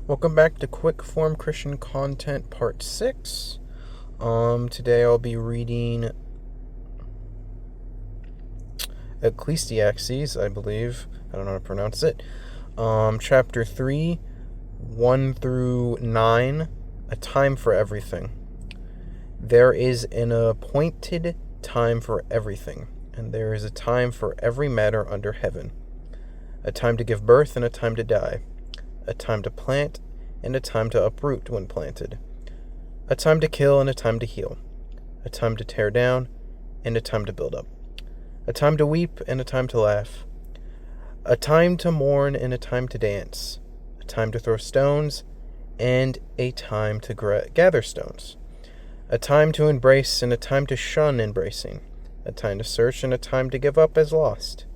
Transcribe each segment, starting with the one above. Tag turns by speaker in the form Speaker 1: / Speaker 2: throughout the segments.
Speaker 1: Welcome back to Quick Form Christian Content Part 6. Today I'll be reading Ecclesiastes, I believe. I don't know how to pronounce it. Chapter 3, 1 through 9, A Time for Everything. There is an appointed time for everything, and there is a time for every matter under heaven. A time to give birth and a time to die. A time to plant and a time to uproot when planted. A time to kill and a time to heal. A time to tear down and a time to build up. A time to weep and a time to laugh. A time to mourn and a time to dance. A time to throw stones and a time to gather stones. A time to embrace and a time to shun embracing. A time to search and a time to give up as lost.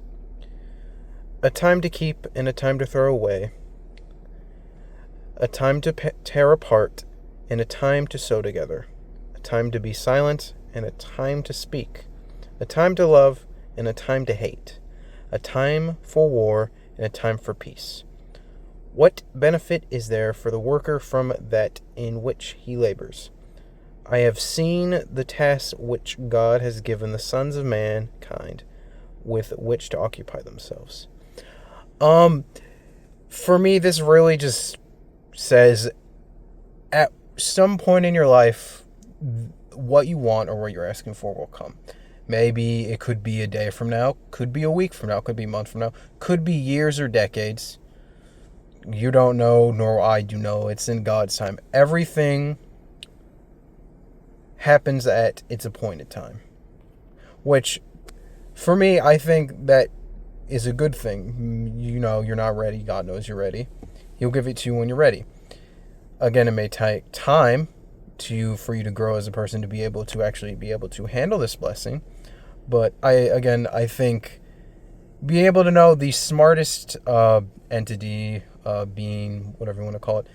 Speaker 1: A time to keep and a time to throw away. A time to tear apart and a time to sew together. A time to be silent and a time to speak. A time to love and a time to hate. A time for war and a time for peace. What benefit is there for the worker from that in which he labors? I have seen the tasks which God has given the sons of mankind with which to occupy themselves. For me, this really just says at some point in your life, what you want or what you're asking for will come. Maybe it could be a day from now, could be a week from now, could be a month from now, could be years or decades. You don't know, nor I do know. It's in God's time. Everything happens at its appointed time, which for me, I think that is a good thing. You know, you're not ready. God knows you're ready. He'll give it to you when you're ready. Again, it may take time for you to grow as a person to be able to handle this blessing. But I think being able to know the smartest entity, being, whatever you want to call it,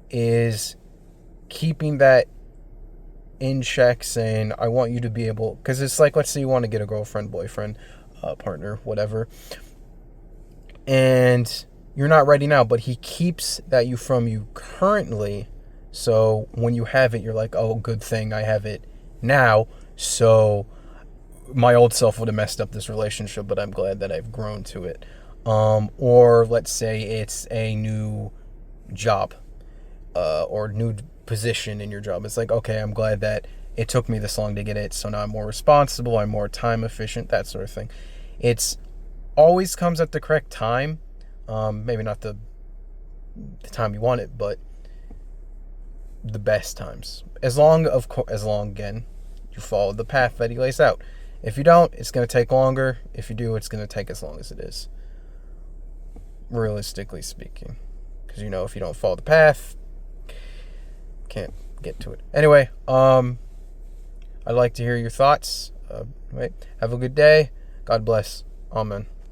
Speaker 1: is keeping that in check, saying, I want you to be able, because it's like, let's say you want to get a girlfriend, boyfriend, partner, whatever, and you're not ready now, but he keeps that from you currently. So when you have it, you're like, oh, good thing I have it now. So my old self would have messed up this relationship, but I'm glad that I've grown to it. Or let's say it's a new job, or new position in your job. It's like, okay, I'm glad that it took me this long to get it. So now I'm more responsible. I'm more time efficient, that sort of thing. It's always comes at the correct time. Maybe not the time you want it, but the best times. As long, again, you follow the path that he lays out. If you don't, it's going to take longer. If you do, it's going to take as long as it is, realistically speaking. Because, if you don't follow the path, can't get to it. Anyway, I'd like to hear your thoughts. Have a good day. God bless. Amen.